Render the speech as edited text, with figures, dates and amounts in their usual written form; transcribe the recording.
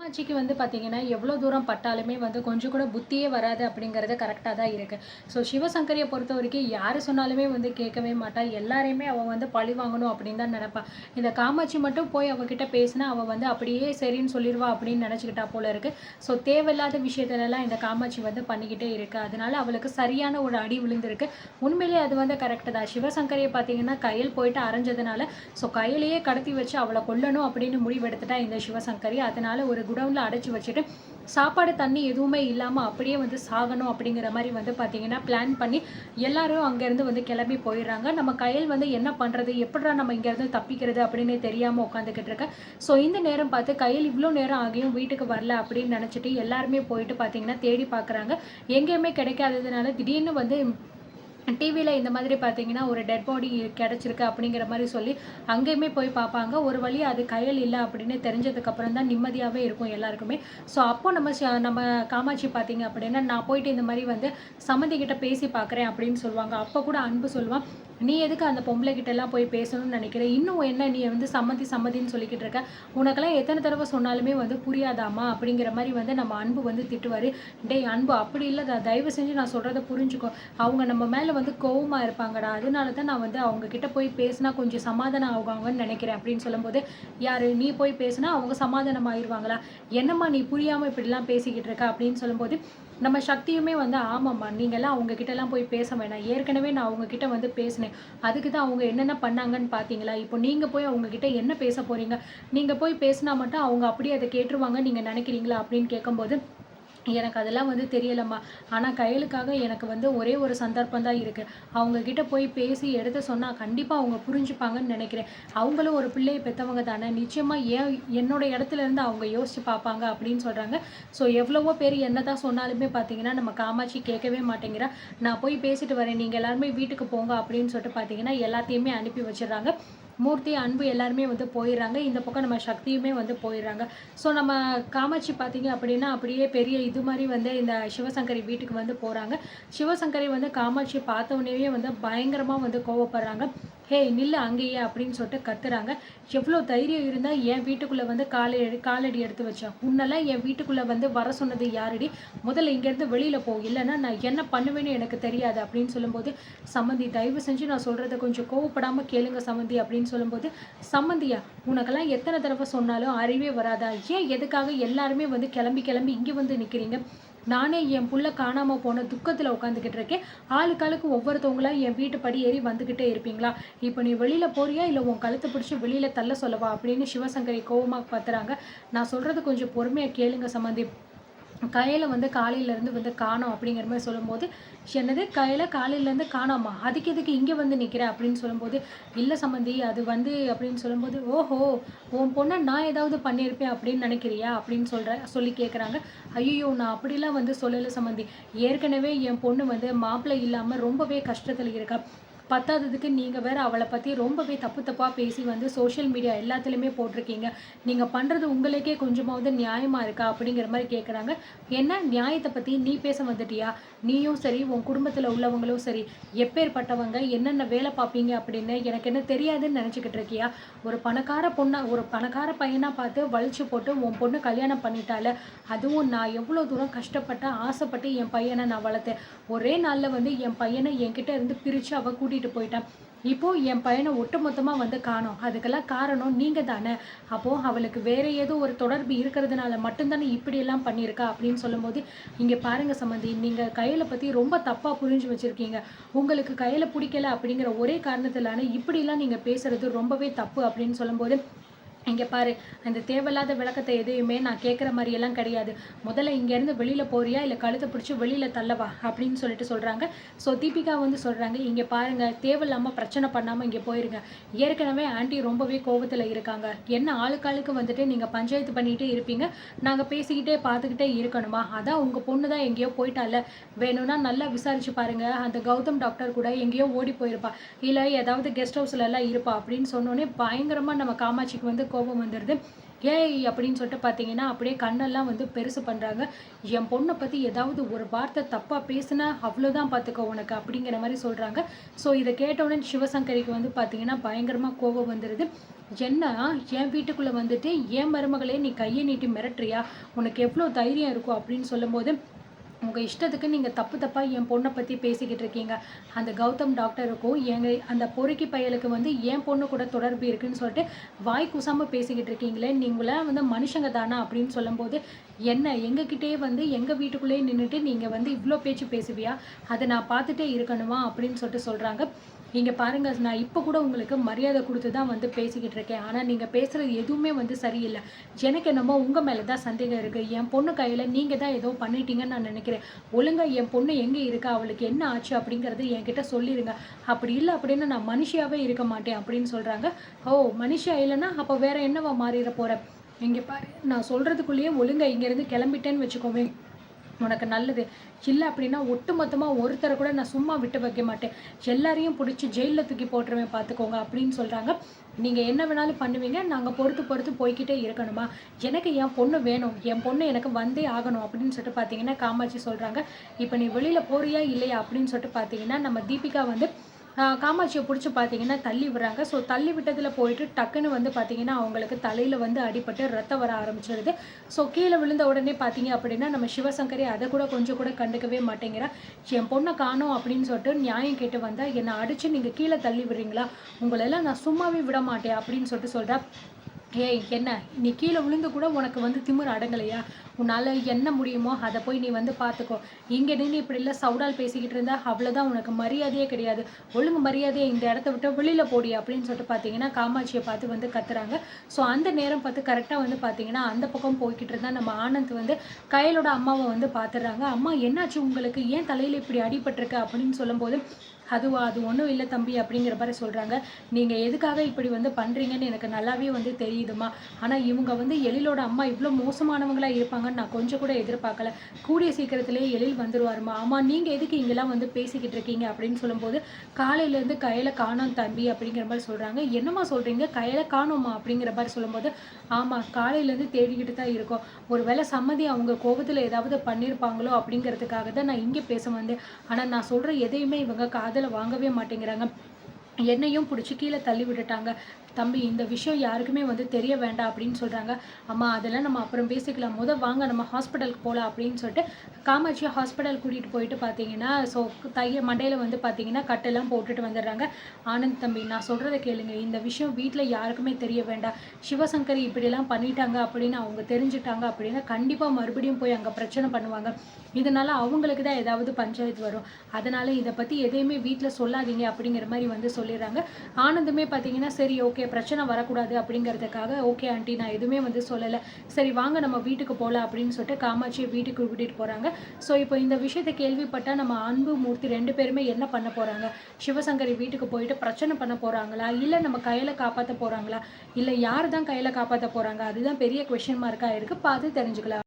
காமாட்சிக்கு வந்து பார்த்தீங்கன்னா, எவ்வளோ தூரம் பட்டாலுமே வந்து கொஞ்சம் கூட புத்தியே வராது அப்படிங்கிறது கரெக்ட்டா தான் இருக்கு. ஸோ சிவசங்கரிய பொறுத்தவரைக்கும் யாரு சொன்னாலுமே வந்து கேட்கவே மாட்டா. எல்லாரையுமே அவ வந்து பழி வாங்கணும் அப்படின்னு தான் நெனைப்பா. இந்த காமாட்சி மட்டும் போய் அவகிட்ட பேசினா, அவ வந்து அப்படியே சரின்னு சொல்லிருவா அப்படின்னு நெனச்சுக்கிட்டா போல இருக்கு. ஸோ தேவையில்லாத விஷயத்துலலாம் இந்த காமாட்சி வந்து பண்ணிக்கிட்டே இருக்கு. அதனால அவளுக்கு சரியான ஒரு அடி விழுந்திருக்கு. உண்மையிலேயே அது வந்து கரெக்ட்டு தான். சிவசங்கரிய பார்த்தீங்கன்னா, கயல் போயிட்டு அரைஞ்சதுனால, ஸோ கயலையே கடத்தி வச்சு அவள கொல்லணும் அப்படின்னு முடிவெடுத்துட்டா இந்த சிவசங்கரி. அதனால ஒரு குடவுன்ல அடைச்சு வச்சுட்டு சாப்பாடு தண்ணி எதுவுமே இல்லாம அப்படியே வந்து சாகணும் அப்படிங்கிற மாதிரி வந்து பார்த்தீங்கன்னா பிளான் பண்ணி எல்லாரும் அங்கேருந்து வந்து கிளம்பி போயிடுறாங்க. நம்ம கயல் வந்து என்ன பண்ணுறது, எப்படிடா நம்ம இங்கேருந்து தப்பிக்கிறது அப்படின்னு தெரியாமல் உட்காந்துக்கிட்டு இருக்க. ஸோ இந்த நேரம் பார்த்து கயல் இவ்வளோ நேரம் ஆகியும் வீட்டுக்கு வரல அப்படின்னு நினச்சிட்டு எல்லாருமே போயிட்டு பார்த்தீங்கன்னா தேடி பார்க்குறாங்க. எங்கேயுமே கிடைக்காததுனால திடீர்னு வந்து டிவியில இந்த மாதிரி பார்த்தீங்கன்னா, ஒரு டெட் பாடி கிடைச்சிருக்கு அப்படிங்கிற மாரி சொல்லி, அங்கேயுமே போய் பார்ப்பாங்க. ஒரு வழியா அது கயல் இல்ல அப்படின்னு தெரிஞ்சதுக்கப்புறம் தான் நிம்மதியாவே இருக்கும் எல்லாருக்குமே. ஸோ அப்போ நம்ம காமாட்சி பார்த்தீங்க அப்படின்னா, நான் போயிட்டு இந்த மாரி வந்து சம்மந்தி கிட்ட பேசி பார்க்குறேன் அப்படின்னு சொல்லுவாங்க. அப்போ கூட அன்பு சொல்லுவான், "நீ எதுக்கு அந்த பொம்பளை கிட்டலாம் போய் பேசணும்னு நினைக்கிற? இன்னும் என்ன நீ வந்து சம்மந்தி சம்மதின்னு சொல்லிக்கிட்டு இருக்க? உனக்கெல்லாம் எத்தன தடவ சொன்னாலுமே வந்து புரியாதாம்மா?" அப்படிங்கிற மாரி வந்து நம்ம அன்பு வந்து திட்டுவாரு. "டேய் அன்பு அப்படி இல்லடா. தயவு செஞ்சு நான் சொல்றத புரிஞ்சுக்கோ. அவங்க நம்ம மேல வந்து கோவமா இருப்பாங்கடா. அதனால தான் நான் வந்து அவங்க கிட்ட போய் பேசினா கொஞ்சம் சமாதானம் ஆவாங்கன்னு நினைக்கிறேன்." அப்படின்னு சொல்லும்போது, "யாரு நீ போய் பேசினா அவங்க சமாதானம் ஆயிருவாங்களா? என்னம்மா நீ புரியாம இப்படிலாம் பேசிக்கிட்டு இருக்க?" அப்படின்னு சொல்லும்போது, நம்ம சக்தியுமே வந்து, "ஆமாம்மா, நீங்கலாம் அவங்க கிட்டலாம் போய் பேச வேணாம். ஏற்கனவே நான் அவங்க கிட்ட வந்து பேசினேன். அதுக்கு தான் அவங்க என்னென்ன பண்ணாங்கன்னு பார்த்தீங்களா? இப்போ நீங்க போய் அவங்க கிட்ட என்ன பேச போறீங்க? நீங்க போய் பேசினா மட்டும் அவங்க அப்படியே அத கேட்டுருவாங்கன்னு நீங்க நினைக்கிறீங்களா?" அப்படின்னு கேட்கும்போது, "எனக்கு அதெல்லாம் வந்து தெரியலம்மா. ஆனா கயலுக்காக எனக்கு வந்து ஒரே ஒரு சந்தர்ப்பம் தான் இருக்கு. அவங்க கிட்ட போய் பேசி எடுத்து சொன்னா கண்டிப்பா அவங்க புரிஞ்சுப்பாங்கன்னு நினைக்கிறேன். அவங்களும் ஒரு பிள்ளைய பெத்தவங்க தானே. நிச்சயமா என்னோட இடத்துல இருந்து அவங்க யோசிச்சு பார்ப்பாங்க." அப்படின்னு சொல்றாங்க. ஸோ எவ்வளவோ பேர் என்னதான் சொன்னாலுமே பார்த்தீங்கன்னா, நம்ம காமாட்சி கேட்கவே மாட்டேங்கிறா. "நான் போய் பேசிட்டு வரேன். நீங்க எல்லாருமே வீட்டுக்கு போங்க." அப்படின்னு சொல்லிட்டு பார்த்தீங்கன்னா, எல்லாத்தையுமே அனுப்பி வச்சுடுறாங்க. மூர்த்தி, அன்பு எல்லாருமே வந்து போயிடுறாங்க. இந்த பக்கம் நம்ம சக்தியுமே வந்து போயிடுறாங்க. ஸோ நம்ம காமாட்சி பார்த்தீங்க அப்படின்னா, அப்படியே பெரிய இது மாரி வந்து இந்த சிவசங்கரி வீட்டுக்கு வந்து போறாங்க. சிவசங்கரி வந்து காமாட்சிய பார்த்த உடனேயே வந்து பயங்கரமா வந்து கோவப்படுறாங்க. "ஹேய் நில்லு அங்கேயே!" அப்படின்னு சொல்லிட்டு கத்துறாங்க. "எவ்ளோ தைரியம் இருந்தா என் வீட்டுக்குள்ள வந்து காலடி எடுத்து வச்ச? உன்னெல்லாம் என் வீட்டுக்குள்ள வந்து வர சொன்னது யாருடி? முதல்ல இங்கேருந்து வெளியில போ. இல்லன்னா நான் என்ன பண்ணுவேன்னு எனக்கு தெரியாது." அப்படின்னு சொல்லும்போது, "சம்மந்தி தயவு செஞ்சு நான் சொல்றத கொஞ்சம் கோவப்படாம கேளுங்க சம்மந்தி." அப்படின்னு சொல்லும்போது, "சம்மந்தியா? உனக்கெல்லாம் எத்தன தடவ சொன்னாலும் அறிவே வராதா? ஏன் எதுக்காக எல்லாருமே வந்து கிளம்பி கிளம்பி இங்க வந்து நிக்கிறீங்க? நானே என் புள்ள காணாம போன துக்கத்துல உட்காந்துக்கிட்டு இருக்கேன். ஆளுக்காளுக்கு ஒவ்வொருத்தவங்களா என் வீட்டு படி ஏறி வந்துகிட்டே இருப்பீங்களா? இப்ப நீ வெளியில போறியா? இல்ல உன் கழுத்த பிடிச்சு வெளியில தள்ள சொல்லவா?" அப்படின்னு சிவசங்கரி கோவமா கத்துறாங்க. "நான் சொல்றது கொஞ்சம் பொறுமையா கேளுங்க சம்மந்தி. கயல வந்து காலையிலேருந்து வந்து காணோம்." அப்படிங்கிற மாரி சொல்லும்போது, "என்னது கயல காலையிலேருந்து காணோமா? அதுக்கு எதுக்கு இங்க வந்து நிக்கிற?" அப்படின்னு சொல்லும்போது, "இல்ல சம்மந்தி அது வந்து." அப்படின்னு சொல்லும்போது, "ஓஹோ! உன் பொண்ண நான் ஏதாவது பண்ணியிருப்பேன் அப்படின்னு நினைக்கிறியா?" அப்படின்னு சொல்லி கேட்குறாங்க. "ஐய்யய்யோ! நான் அப்படிலாம் வந்து சொல்லல சம்மந்தி. ஏற்கனவே என் பொண்ணு வந்து மாப்பிள்ளை இல்லாம ரொம்பவே கஷ்டத்துல இருக்கா. பத்தாததுக்கு நீங்க வேற அவள பத்தி ரொம்பவே தப்பு தப்பா பேசி வந்து சோஷியல் மீடியா எல்லாத்துலயுமே போட்டிருக்கீங்க. நீங்க பண்றது உங்களுக்கே கொஞ்சமாவது நியாயமா இருக்கா?" அப்படிங்கிற மாரி கேட்குறாங்க. "என்ன நியாயத்த பத்தி நீ பேச வந்துட்டியா? நீயும் சரி, உன் குடும்பத்துல உள்ளவங்களும் சரி, எப்பேர்ப்பட்டவங்க, என்னென்ன வேல பார்ப்பீங்க அப்படின்னு எனக்கு என்ன தெரியாதுன்னு நெனச்சுக்கிட்டு இருக்கியா? ஒரு பணக்கார பையனா பார்த்து வழிச்சு போட்டு உன் பொண்ணு கல்யாணம் பண்ணிட்டால. அதுவும் நான் எவ்வளோ தூரம் கஷ்டப்பட்டு, ஆசைப்பட்டு என் பையன நான் வளர்த்தேன். ஒரே நாள்ல வந்து என் பையன என்கிட்ட இருந்து பிரிச்சு அவ கூட்டிட்டு போயிட்டா. இப்போ என் பையன ஒட்டுமொத்தமா வந்து காணோம். அதுக்கெல்லாம் காரணம் நீங்க தானே. அப்போ அவளுக்கு வேற ஏதோ ஒரு தொடர்பு இருக்கிறதுனால மட்டும் தானே இப்படியெல்லாம் பண்ணியிருக்கா." அப்படின்னு சொல்லும்போது, "இங்க பாருங்க சம்மந்தி, நீங்க கயல பத்தி ரொம்ப தப்பா புரிஞ்சு வச்சிருக்கீங்க. உங்களுக்கு கயல புடிக்கல அப்படிங்கிற ஒரே காரணத்தினால இப்படிலாம் நீங்க பேசுறது ரொம்பவே தப்பு." அப்படின்னு சொல்லும்போது, "இங்க பாரு, அந்த தேவையில்லாத விளக்கத்த எதையுமே நான் கேட்குற மாரியெல்லாம் கிடையாது. முதல்ல இங்கேருந்து வெளியில போறியா? இல்ல கழுத்த பிடிச்சு வெளியில தள்ளவா?" அப்படின்னு சொல்லிட்டு சொல்றாங்க. ஸோ தீபிகா வந்து சொல்றாங்க, "இங்க பாருங்க, தேவையில்லாம பிரச்சனை பண்ணாம இங்க போயிருங்க. ஏற்கனவே ஆன்டி ரொம்பவே கோவத்துல இருக்காங்க. என்ன ஆளுக்காளுக்கு வந்துட்டு நீங்க பஞ்சாயத்து பண்ணிட்டே இருப்பீங்க. நாங்க பேசிக்கிட்டே பார்த்துக்கிட்டே இருக்கணுமா? அதான் உங்க பொண்ணு தான் எங்கேயோ போயிட்டால்ல. வேணும்னா நல்லா விசாரிச்சு பாருங்க. அந்த கௌதம் டாக்டர் கூட எங்கேயோ ஓடி போயிருப்பா. இல்ல ஏதாவது கெஸ்ட் ஹவுஸ்லலாம் இருப்பா." அப்படின்னு சொன்னோனே பயங்கரமா நம்ம காமாட்சிக்கு வந்து கோபம் வந்துடுது. "ஏய்!" அப்படின்னு சொல்லிட்டு பார்த்தீங்கன்னா, அப்படியே கண்ணெல்லாம் வந்து பெருசு பண்றாங்க. "என் பொண்ண பத்தி ஏதாவது ஒரு வார்த்தை தப்பா பேசுன, அவ்வளோதான் பார்த்துக்கோ உனக்கு." அப்படிங்கிற மாரி சொல்றாங்க. ஸோ இத கேட்டவுடனே சிவசங்கரிக்கு வந்து பார்த்தீங்கன்னா, பயங்கரமா கோபம் வந்துருது. என்ன என் வீட்டுக்குள்ளே வந்துட்டு என் மருமகளே நீ கையை நீட்டி மிரட்டுறியா? உனக்கு எவ்வளோ தைரியம் இருக்கும் அப்படின்னு சொல்லும்போது, உங்கள் இஷ்டத்துக்கு நீங்கள் தப்பு தப்பாக என் பொண்ணை பற்றி பேசிக்கிட்டு இருக்கீங்க. அந்த கௌதம் டாக்டருக்கும் அந்த பொறுக்கி பயலுக்கு வந்து என் பொண்ணு கூட தொடர்பு இருக்குன்னு சொல்லிட்டு வாய் கூசாமல் பேசிக்கிட்டு இருக்கீங்களே, நீங்களாம் வந்து மனுஷங்க தானா அப்படின்னு சொல்லும்போது, என்ன எங்ககிட்டயே வந்து எங்கள் வீட்டுக்குள்ளேயே நின்றுட்டு நீங்கள் வந்து இவ்வளோ பேச்சு பேசுவியா? அதை நான் பார்த்துட்டே இருக்கணுமா அப்படின்னு சொல்லிட்டு சொல்கிறாங்க. இங்கே பாருங்க, நான் இப்போ கூட உங்களுக்கு மரியாதை கொடுத்து தான் வந்து பேசிக்கிட்டு இருக்கேன். ஆனால் நீங்கள் பேசுகிறது எதுவுமே வந்து சரியில்லை. எனக்கு என்னமோ உங்கள் மேலே தான் சந்தேகம் இருக்குது. என் பொண்ணு கையில் நீங்கள் தான் ஏதோ பண்ணிட்டீங்கன்னு நான் நினைக்கிறேன். ஒழுங்காக என் பொண்ணு எங்கே இருக்கா, அவளுக்கு என்ன ஆச்சு அப்படிங்கிறது என்கிட்ட சொல்லிடுங்க. அப்படி இல்லை அப்படின்னு நான் மனுஷியாகவே இருக்க மாட்டேன் அப்படின்னு சொல்கிறாங்க. ஓ, மனுஷியா இல்லைன்னா அப்போ வேற என்னவா மாறிட போகிறேன்? இங்கே பாரு, நான் சொல்கிறதுக்குள்ளேயே ஒழுங்காக இங்கேருந்து கிளம்பிட்டேன்னு வச்சுக்கோமே, உனக்கு நல்லது. இல்லை அப்படின்னா ஒட்டுமொத்தமாக ஒருத்தரை கூட நான் சும்மா விட்டு வைக்க மாட்டேன். எல்லாரையும் பிடிச்சி ஜெயிலில் தூக்கி போட்டுருவேன் பார்த்துக்கோங்க அப்படின்னு சொல்கிறாங்க. நீங்கள் என்ன வேணாலும் பண்ணுவீங்க, நாங்கள் பொறுத்து பொறுத்து போய்கிட்டே இருக்கணுமா? எனக்கு என் பொண்ணு வேணும், என் பொண்ணு எனக்கு வந்தே ஆகணும் அப்படின்னு சொல்லிட்டு பார்த்தீங்கன்னா காமாட்சி சொல்கிறாங்க. இப்போ நீ வெளியில் போறியா இல்லையா அப்படின்னு சொல்லிட்டு பார்த்தீங்கன்னா நம்ம தீபிகா வந்து காமாட்சியை பிடிச்சி பார்த்தீங்கன்னா தள்ளி விடுறாங்க. ஸோ தள்ளி விட்டதில் போயிட்டு டக்குன்னு வந்து பார்த்தீங்கன்னா அவங்களுக்கு தலையில் வந்து அடிபட்டு ரத்தம் வர ஆரம்பிச்சிருது. ஸோ கீழே விழுந்த உடனே பார்த்தீங்க அப்படின்னா நம்ம சிவசங்கரி அதை கூட கொஞ்சம் கூட கண்டுக்கவே மாட்டேங்கிறா. என் பொண்ணை காணோம் அப்படின்னு சொல்லிட்டு நியாயம் கேட்டு வந்தால் என்னை அடித்து நீங்கள் கீழே தள்ளி விடுறீங்களா? உங்களெல்லாம் நான் சும்மாவே விட மாட்டேன் அப்படின்னு சொல்லிட்டு சொல்கிறா. ஏய், என்ன நீ கீழே விழுந்து கூட உனக்கு வந்து திமிரு அடங்கலையா? உன்னால் என்ன முடியுமோ அதை போய் நீ வந்து பார்த்துக்கோ. இங்கே நின்று இப்படி இல்லை சவுடால் பேசிக்கிட்டு இருந்தா அவ்வளோதான், உனக்கு மரியாதையே கிடையாது. ஒழுங்கு மரியாதையை இந்த இடத்த விட்டு வெளியில் போடி அப்படின்னு சொல்லிட்டு பார்த்தீங்கன்னா காமாட்சியை பார்த்து வந்து கத்துறாங்க. ஸோ அந்த நேரம் பார்த்து கரெக்டாக வந்து பார்த்தீங்கன்னா அந்த பக்கம் போய்கிட்டு இருந்தா நம்ம ஆனந்த் வந்து கையலோட அம்மாவை வந்து பார்த்துடுறாங்க. அம்மா என்னாச்சு உங்களுக்கு, ஏன் தலையில் இப்படி அடிபட்டிருக்கு அப்படின்னு சொல்லும்போது, அதுவா, அது ஒன்றும் இல்லை தம்பி அப்படிங்கிற மாதிரி சொல்கிறாங்க. நீங்கள் எதுக்காக இப்படி வந்து பண்ணுறீங்கன்னு எனக்கு நல்லாவே வந்து தெரியுதுமா. ஆனால் இவங்க வந்து எழிலோட அம்மா இவ்வளோ மோசமானவங்களாக இருப்பாங்கன்னு நான் கொஞ்சம் கூட எதிர்பார்க்கல. கூடிய சீக்கிரத்திலேயே எழில் வந்துடுவாருமா. ஆமாம், நீங்கள் எதுக்கு இங்கெல்லாம் வந்து பேசிக்கிட்டு இருக்கீங்க அப்படின்னு சொல்லும்போது, காலையிலேருந்து கையில் காணோம் தம்பி அப்படிங்கிற மாதிரி சொல்கிறாங்க. என்னம்மா சொல்கிறீங்க, கையில் காணோமா அப்படிங்கிற மாதிரி சொல்லும்போது, ஆமாம் காலையிலேருந்து தேடிக்கிட்டு தான் இருக்கோம். ஒரு வேளை சம்மதி அவங்க கோபத்தில் ஏதாவது பண்ணியிருப்பாங்களோ அப்படிங்கிறதுக்காக தான் நான் இங்கே பேச வந்தேன். ஆனால் நான் சொல்கிற எதையுமே இவங்க காதில் வாங்கவே மாட்டேங்கிறாங்க. என்னையும் பிடிச்சி கீழே தள்ளி விட்டுட்டாங்க. தம்பி, இந்த விஷயம் யாருக்குமே வந்து தெரிய வேண்டாம் அப்படின்னு சொல்கிறாங்க. அம்மா அதெல்லாம் நம்ம அப்புறம் பேசிக்கலாம், வாங்க நம்ம ஹாஸ்பிட்டலுக்கு போகலாம் அப்படின்னு சொல்லிட்டு காமாட்சியை ஹாஸ்பிட்டல் கூட்டிகிட்டு போயிட்டு பார்த்தீங்கன்னா ஸோ மண்டையில் வந்து பார்த்தீங்கன்னா கட்டெல்லாம் போட்டுட்டு வந்துடுறாங்க. ஆனந்த் தம்பி, நான் சொல்கிறத கேளுங்க, இந்த விஷயம் வீட்டில் யாருக்குமே தெரிய வேண்டாம். சிவசங்கரி இப்படிலாம் பண்ணிட்டாங்க அப்படின்னு அவங்க தெரிஞ்சுட்டாங்க அப்படின்னா கண்டிப்பாக மறுபடியும் போய் அங்கே பிரச்சனை பண்ணுவாங்க. இதனால் அவங்களுக்கு தான் ஏதாவது பஞ்சாயத்து வரும். அதனால் இதை பற்றி எதையுமே வீட்டில் சொல்லாதீங்க அப்படிங்கிற மாதிரி வந்து சொல்லிடுறாங்க. ஆனந்துமே பார்த்தீங்கன்னா சரி ஓகே, பிரச்சனை வரக்கூடாது அப்படிங்கிறதுக்காக ஓகே ஆண்டி, நான் எதுவுமே வந்து சொல்லலை, சரி வாங்க நம்ம வீட்டுக்கு போகலாம் அப்படின்னு சொல்லிட்டு காமாட்சியை வீட்டுக்கு கூட்டிகிட்டு போகிறாங்க. ஸோ இப்போ இந்த விஷயத்தை கேள்விப்பட்டால் நம்ம அன்பு மூர்த்தி 2 பேருமே என்ன பண்ண போகிறாங்க? சிவசங்கரி வீட்டுக்கு போயிட்டு பிரச்சனை பண்ண போகிறாங்களா, இல்லை நம்ம கையில் காப்பாற்ற போகிறாங்களா, இல்லை யார் தான் கையில் காப்பாற்ற போகிறாங்க? அதுதான் பெரிய கொஷின் மார்க்காக இருக்குது. பார்த்து தெரிஞ்சுக்கலாம்.